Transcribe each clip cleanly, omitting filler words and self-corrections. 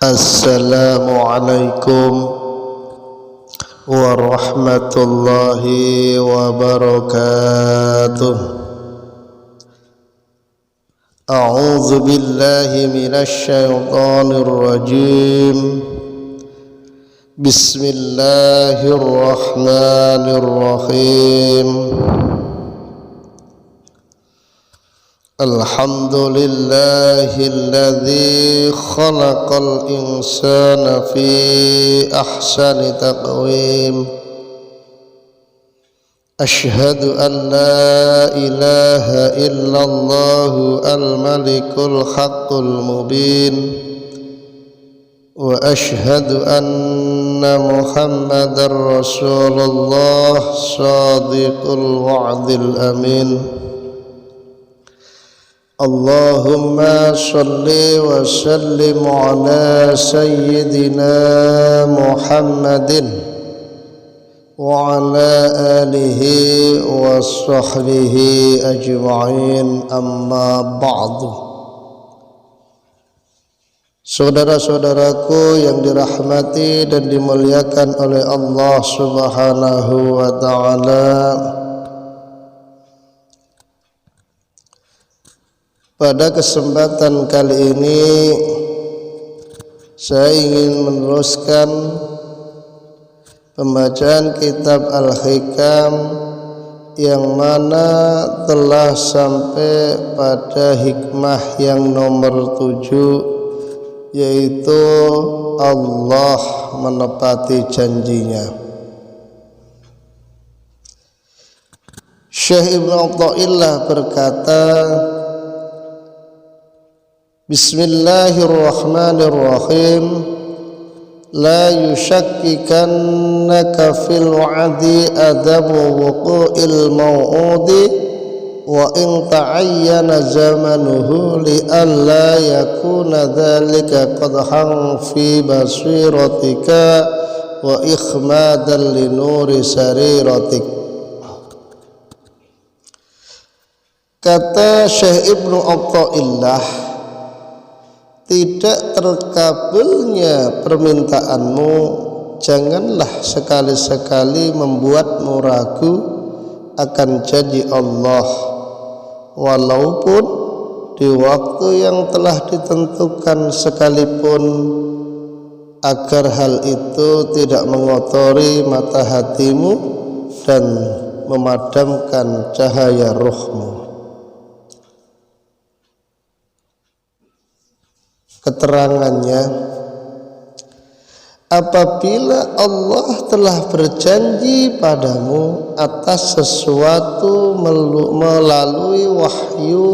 Assalamualaikum warahmatullahi wabarakatuh. A'udzu billahi minasy syaithanir rajim. Bismillahirrahmanirrahim. Alhamdulillahilladzi khalaqal insana fi ahsani taqwim. Ashhadu an la ilaha illallah al-malikul haqqul mubin. Wa ashhadu anna Muhammadar Rasulullah shadiqul wa'dil amin. Allahumma salli wa sallim ala sayyidina Muhammadin wa ala alihi wa sahbihi ajma'in, amma ba'du. Saudara-saudaraku yang dirahmati dan dimuliakan oleh Allah Subhanahu wa ta'ala, pada kesempatan kali ini saya ingin meneruskan pembacaan kitab Al-Hikam yang mana telah sampai pada hikmah yang nomor 7, yaitu Allah menepati janjinya. Syekh Ibnu Athaillah berkata, Bismillahirrahmanirrahim. La yushakkikannaka fil wa'di adamu wuqu'il maw'udi wa in ta'ayyana zamanuhu li alla yakuna dhalika qadhan fi basiratika wa ikhmadan li nuri sariratik. Kata Syekh Ibnu Athaillah, tidak terkabulnya permintaanmu, janganlah sekali-sekali membuatmu ragu akan janji Allah, walaupun di waktu yang telah ditentukan sekalipun, agar hal itu tidak mengotori mata hatimu dan memadamkan cahaya ruhmu. Keterangannya, apabila Allah telah berjanji padamu atas sesuatu melalui wahyu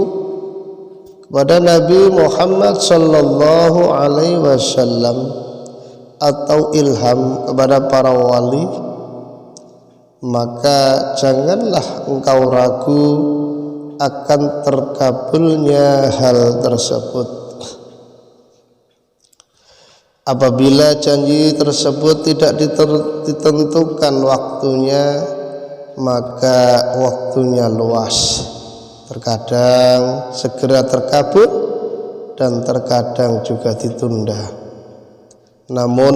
kepada Nabi Muhammad sallallahu alaihi wasallam atau ilham kepada para wali, maka janganlah engkau ragu akan terkabulnya hal tersebut. Apabila janji tersebut tidak ditentukan waktunya, maka waktunya luas. Terkadang segera terkabul dan terkadang juga ditunda. Namun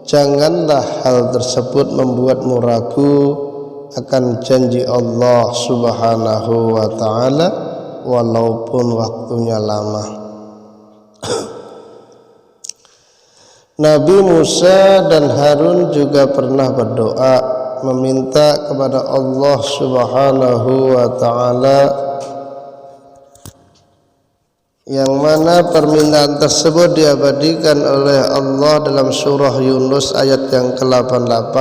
janganlah hal tersebut membuatmu ragu akan janji Allah Subhanahu wa ta'ala, walaupun waktunya lama. Nabi Musa dan Harun juga pernah berdoa meminta kepada Allah Subhanahu wa ta'ala, yang mana permintaan tersebut diabadikan oleh Allah dalam surah Yunus ayat yang ke-88.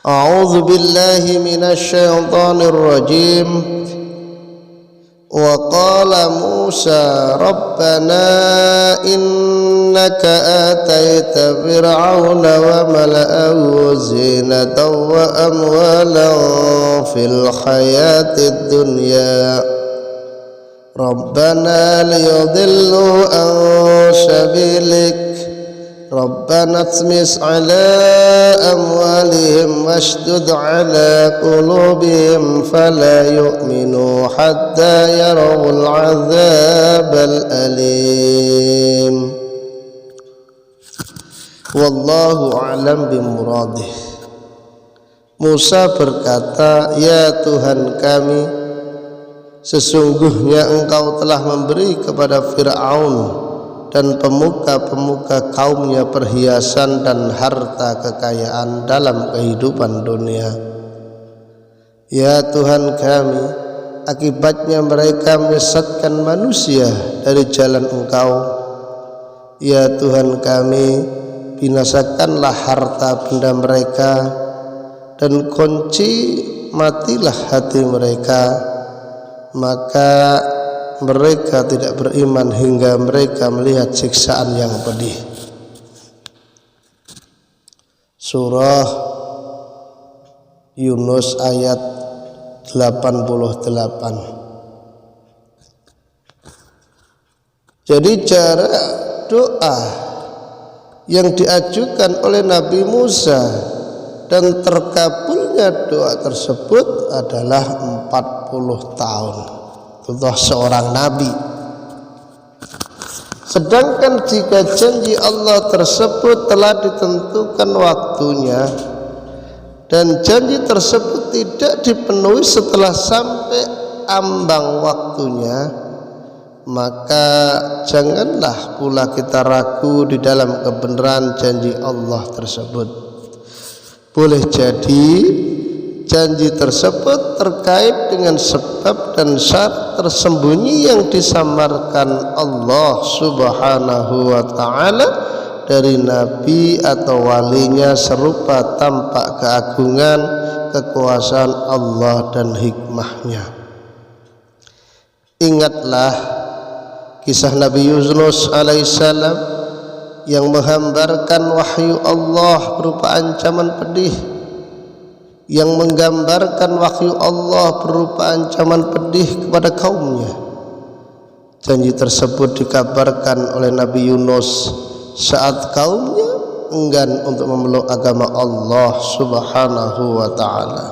A'udzu billahi minasy syaithanir rajim. Wa qala Musa rabbana innaka ataita fir'auna wa mala'ahu zinatan wa amwalan fil hayatid dunya rabbana liyudillu an sabilik Rabbana tsmis ala amwalihim washdud ala qulubihim fala yu'minu hatta yarawul azabal alim. Wallahu a'lam bimuradih. Musa berkata, ya Tuhan kami, sesungguhnya engkau telah memberi kepada Fir'aun dan pemuka-pemuka kaumnya perhiasan dan harta kekayaan dalam kehidupan dunia. Ya Tuhan kami, akibatnya mereka menyesatkan manusia dari jalan engkau. Ya Tuhan kami, binasakanlah harta benda mereka dan kunci matilah hati mereka, maka mereka tidak beriman hingga mereka melihat siksaan yang pedih. Surah Yunus ayat 88. Jadi cara doa yang diajukan oleh Nabi Musa dan terkabulnya doa tersebut adalah 40 tahun untuk seorang nabi. Sedangkan jika janji Allah tersebut telah ditentukan waktunya dan janji tersebut tidak dipenuhi setelah sampai ambang waktunya, maka janganlah pula kita ragu di dalam kebenaran janji Allah tersebut. Boleh jadi janji tersebut terkait dengan sebab dan syarat tersembunyi yang disamarkan Allah Subhanahu wa ta'ala dari nabi atau walinya, serupa tampak keagungan, kekuasaan Allah dan hikmahnya. Ingatlah kisah Nabi Yunus alaihissalam yang menggambarkan wahyu Allah berupa ancaman pedih, yang menggambarkan wahyu Allah berupa ancaman pedih kepada kaumnya. Janji tersebut dikabarkan oleh Nabi Yunus saat kaumnya enggan untuk memeluk agama Allah Subhanahu wa ta'ala.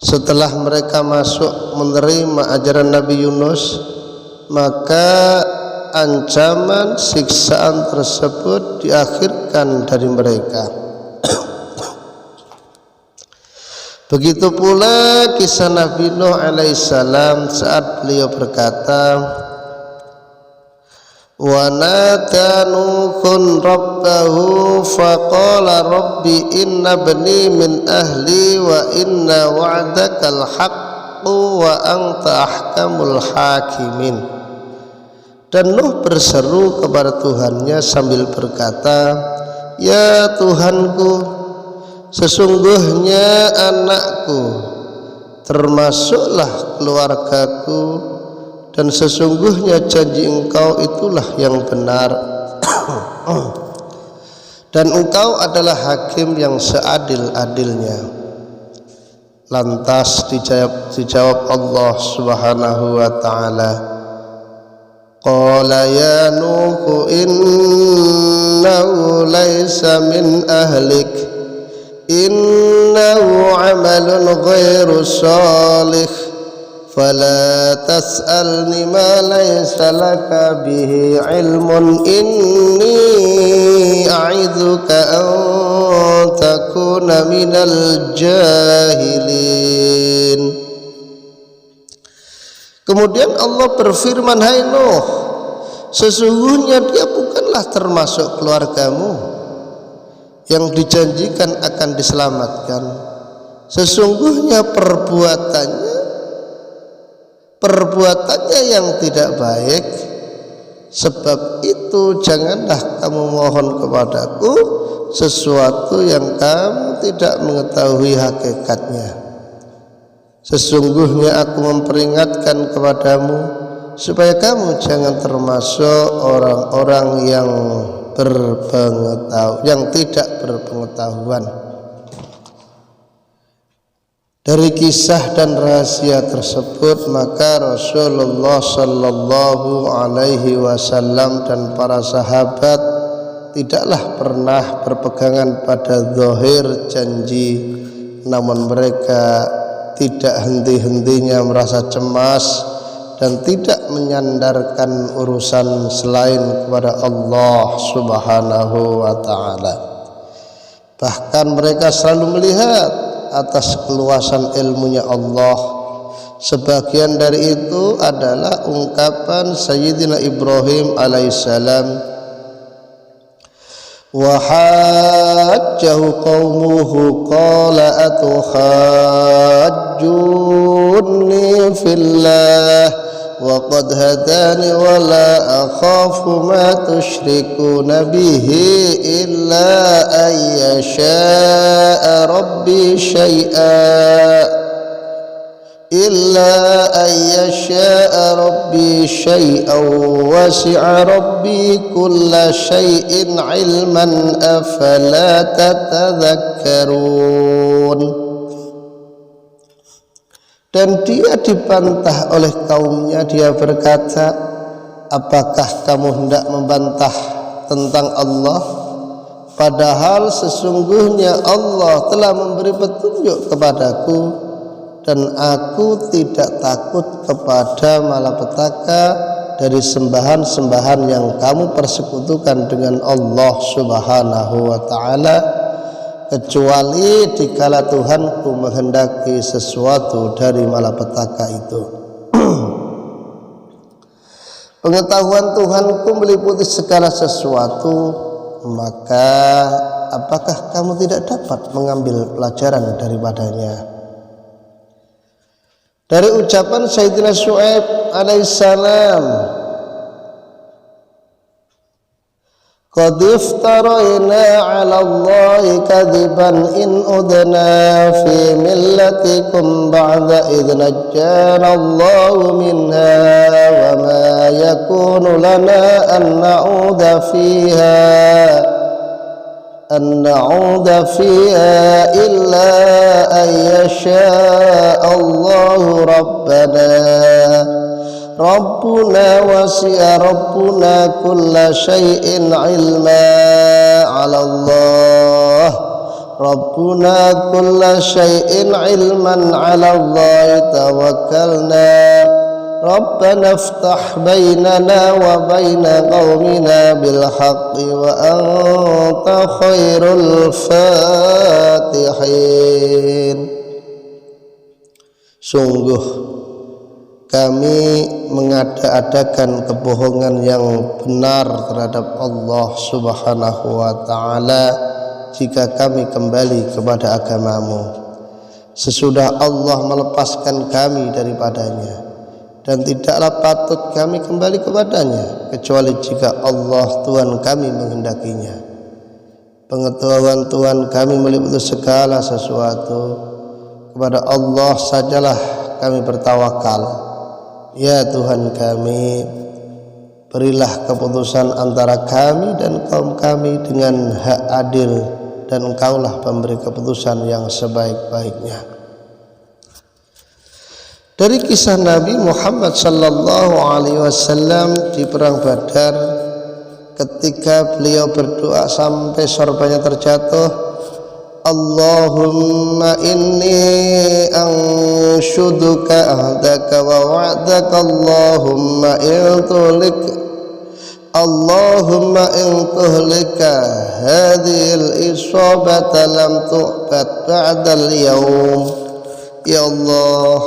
Setelah mereka masuk menerima ajaran Nabi Yunus, maka ancaman siksaan tersebut diakhirkan dari mereka. Begitu pula kisah Nabi Nuh alaihissalam saat beliau berkata, wa nada nuhun rabbahu faqala rabbi inna bani min ahli wa inna wa'dakal haqqu wa anta ahkamul hakimin. Dan Nuh berseru kepada Tuhannya sambil berkata, ya Tuhanku, sesungguhnya anakku termasuklah keluargaku, dan sesungguhnya janji engkau itulah yang benar dan engkau adalah hakim yang seadil-adilnya. Lantas dijawab Allah Subhanahu wa ta'ala, qala ya Nuh innahu laysa min ahlik innahu amalun ghairu salih fala tas'alni ma laysa laka bihi ilmun inni a'idzuka an takuna minal jahilin. Kemudian Allah berfirman, hai Nuh, sesungguhnya dia bukanlah termasuk keluargamu yang dijanjikan akan diselamatkan. Sesungguhnya perbuatannya yang tidak baik. Sebab itu janganlah kamu mohon kepadaku sesuatu yang kamu tidak mengetahui hakikatnya. Sesungguhnya aku memperingatkan kepadamu supaya kamu jangan termasuk orang-orang yang tidak berpengetahuan. Dari kisah dan rahasia tersebut, maka Rasulullah sallallahu alaihi wasallam dan para sahabat tidaklah pernah berpegangan pada zahir janji, namun mereka tidak henti-hentinya merasa cemas dan tidak menyandarkan urusan selain kepada Allah Subhanahu wa ta'ala. Bahkan mereka selalu melihat atas keluasan ilmunya Allah. Sebagian dari itu adalah ungkapan Sayyidina Ibrahim alaihissalam, wa hajjahu qaumuhu qala atuhajjunni fillah wa qad hadani wa la akhafu ma tusyrikuna bihi illa an yasha'a rabbi syai'a إلا أن يشاء ربي شيئا وسع ربي كل شيء علما أفلا تتذكرون. Dan dia dibantah oleh kaumnya, dia berkata, apakah kamu hendak membantah tentang Allah, padahal sesungguhnya Allah telah memberi petunjuk kepadaku dan aku tidak takut kepada malapetaka dari sembahan-sembahan yang kamu persekutukan dengan Allah Subhanahu wa ta'ala, kecuali dikala Tuhanku menghendaki sesuatu dari malapetaka itu. Pengetahuan Tuhanku meliputi segala sesuatu, maka apakah kamu tidak dapat mengambil pelajaran daripadanya? Dari ucapan Sayyidina Syu'aib alaihissalam, qad iftarayna 'ala Allahi kadiban in udna fi millatikum ba'da idh najjana Allahu minha wa ma yakunu lana an na'uda fiha illa an yasha Allah Rabbuna wasi'a Rabbuna kulla shay'in ilma 'ala Allah Rabbuna kulla shay'in ilman 'ala Allah tawakkalna Rabbana iftah bainana wa baina qaumina bil haqqi wa anta khairul fatihin. Sungguh kami mengada-adakan kebohongan yang benar terhadap Allah Subhanahu wa ta'ala jika kami kembali kepada agamamu, sesudah Allah melepaskan kami daripadanya, dan tidaklah patut kami kembali kepadanya kecuali jika Allah Tuhan kami menghendakinya. Pengetahuan Tuhan kami meliputi segala sesuatu, kepada Allah sajalah kami bertawakal. Ya Tuhan kami, berilah keputusan antara kami dan kaum kami dengan hak adil, dan Engkaulah pemberi keputusan yang sebaik-baiknya. Dari kisah Nabi Muhammad sallallahu alaihi wasallam di perang Badar, ketika beliau berdoa sampai sorbanya terjatuh, Allahumma inni anshuduka ahdaka wa wa'daka Allahumma in tuhlika hadhil isabata lam tu'bad ba'dal yawm. Ya Allah,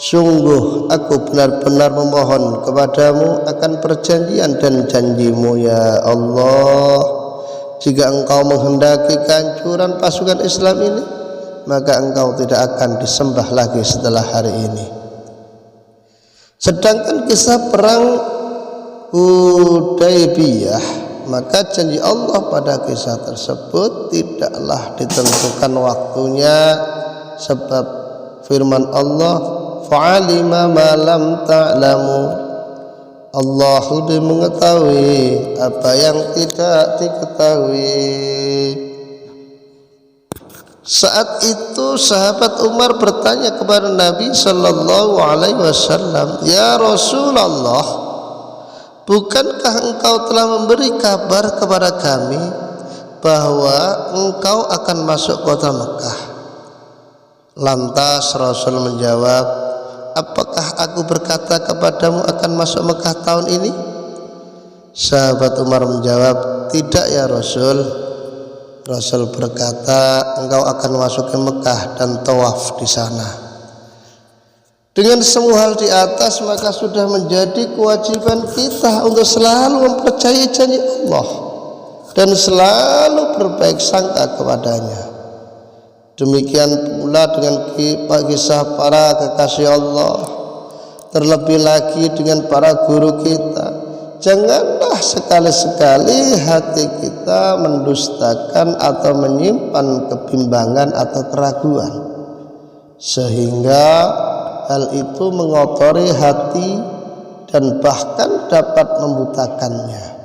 sungguh aku benar-benar memohon kepadamu akan perjanjian dan janjimu ya Allah. Jika Engkau menghendaki kehancuran pasukan Islam ini, maka Engkau tidak akan disembah lagi setelah hari ini. Sedangkan kisah perang Hudaybiyah, maka janji Allah pada kisah tersebut tidaklah ditentukan waktunya, sebab firman Allah, fa'alima ma lam ta'lamu, Allah lebih mengetahui apa yang tidak diketahui. Saat itu sahabat Umar bertanya kepada Nabi sallallahu alaihi wasallam, ya Rasulullah, bukankah engkau telah memberi kabar kepada kami bahwa engkau akan masuk kota Mekah? Lantas Rasul menjawab, apakah aku berkata kepadamu akan masuk Mekah tahun ini? Sahabat Umar menjawab, tidak ya Rasul. Rasul berkata, engkau akan masuk ke Mekah dan tawaf di sana. Dengan semua hal di atas, maka sudah menjadi kewajiban kita untuk selalu mempercayai janji Allah dan selalu berbaik sangka kepadanya. Demikian pula dengan kisah para kekasih Allah, terlebih lagi dengan para guru kita. Janganlah sekali-sekali hati kita mendustakan atau menyimpan kebimbangan atau keraguan, sehingga hal itu mengotori hati dan bahkan dapat membutakannya.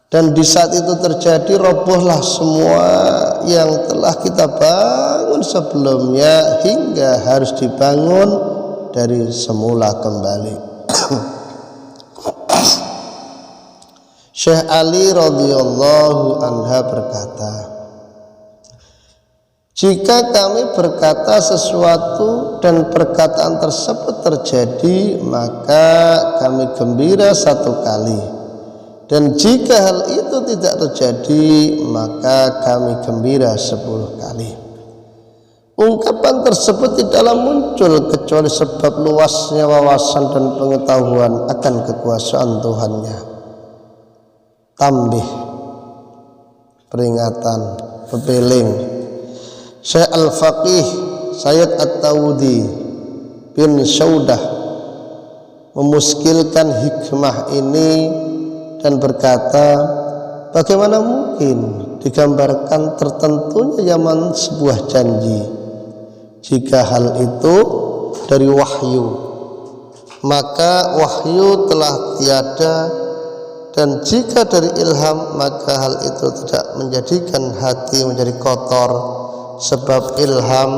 Dan di saat itu terjadi, robohlah semua yang telah kita bangun sebelumnya hingga harus dibangun dari semula kembali. Syekh Ali radhiyallahu anha berkata, jika kami berkata sesuatu dan perkataan tersebut terjadi, maka kami gembira satu kali, dan jika hal itu tidak terjadi, maka kami gembira 10 kali. Ungkapan tersebut tidaklah muncul kecuali sebab luasnya wawasan dan pengetahuan akan kekuasaan Tuhannya. Tambih, peringatan, pepeling. Syekh Al-Faqih Sayyid At-Tawudi bin Saudah memuskilkan hikmah ini dan berkata, bagaimana mungkin digambarkan tertentunya zaman sebuah janji jika hal itu dari wahyu, maka wahyu telah tiada, dan jika dari ilham, maka hal itu tidak menjadikan hati menjadi kotor, sebab ilham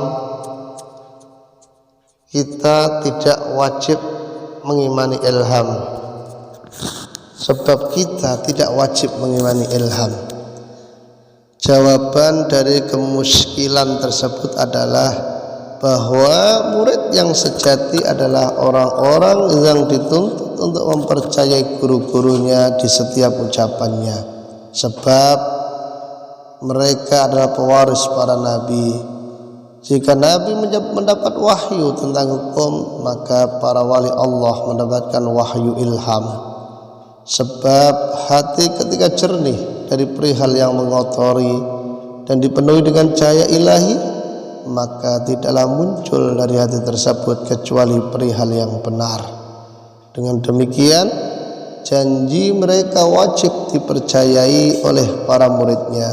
kita tidak wajib mengimani ilham. Sebab kita tidak wajib mengimani ilham. Jawaban dari kemuskilan tersebut adalah bahwa murid yang sejati adalah orang-orang yang dituntut untuk mempercayai guru-gurunya di setiap ucapannya, sebab mereka adalah pewaris para nabi. Jika nabi mendapat wahyu tentang hukum, maka para wali Allah mendapatkan wahyu ilham. Sebab hati ketika jernih dari perihal yang mengotori dan dipenuhi dengan cahaya ilahi, maka tidaklah muncul dari hati tersebut kecuali perihal yang benar. Dengan demikian, janji mereka wajib dipercayai oleh para muridnya.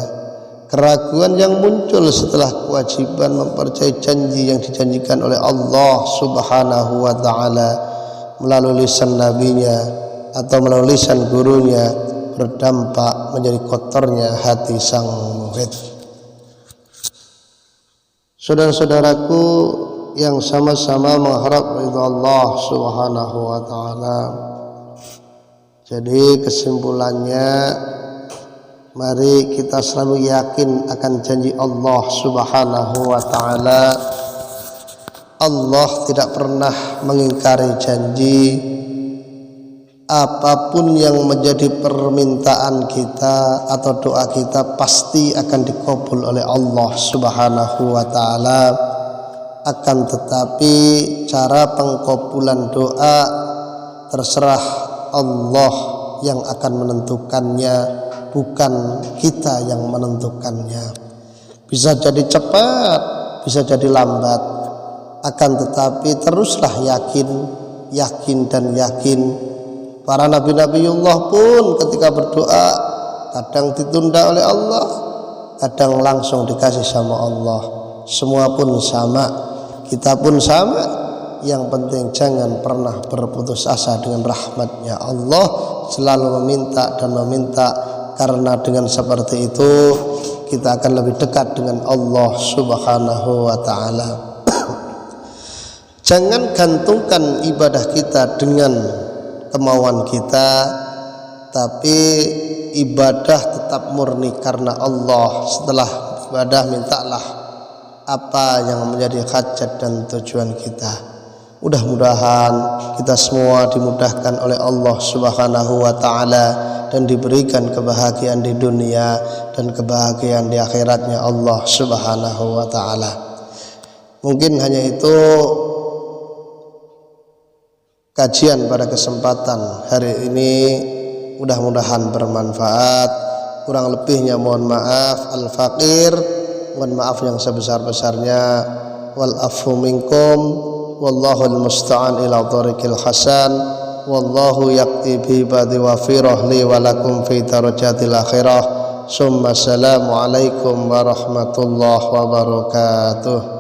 Keraguan yang muncul setelah kewajiban mempercayai janji yang dijanjikan oleh Allah Subhanahu wa ta'ala melalui lisan nabinya atau melalui lisan gurunya berdampak menjadi kotornya hati sang murid. Saudara-saudaraku yang sama-sama mengharap ridha Allah Subhanahu wa ta'ala, jadi kesimpulannya, mari kita selalu yakin akan janji Allah Subhanahu wa ta'ala. Allah tidak pernah mengingkari janji. Apapun yang menjadi permintaan kita atau doa kita pasti akan dikabul oleh Allah Subhanahu wa ta'ala. Akan tetapi cara pengkabulan doa terserah Allah yang akan menentukannya, bukan kita yang menentukannya. Bisa jadi cepat, bisa jadi lambat, akan tetapi teruslah yakin dan yakin. Para nabi-nabiullah pun ketika berdoa kadang ditunda oleh Allah, kadang langsung dikasih sama Allah. Semua pun sama, kita pun sama. Yang penting jangan pernah berputus asa dengan rahmatnya Allah. Selalu meminta dan meminta, karena dengan seperti itu kita akan lebih dekat dengan Allah Subhanahu wa ta'ala. Jangan gantungkan ibadah kita dengan kemauan kita, tapi ibadah tetap murni karena Allah. Setelah ibadah mintalah apa yang menjadi hajat dan tujuan kita. Mudah-mudahan kita semua dimudahkan oleh Allah Subhanahu wa ta'ala dan diberikan kebahagiaan di dunia dan kebahagiaan di akhiratnya Allah Subhanahu wa ta'ala. Mungkin hanya itu kajian pada kesempatan hari ini, mudah-mudahan bermanfaat. Kurang lebihnya mohon maaf. Al-Faqir, mohon maaf yang sebesar-besarnya. Wal afu minkum, wallahul musta'an ila thariqil hasan, wallahu yaqti bi badi wa firah li wa lakum fi darajatil akhirah. Summa assalamu alaikum warahmatullahi wabarakatuh.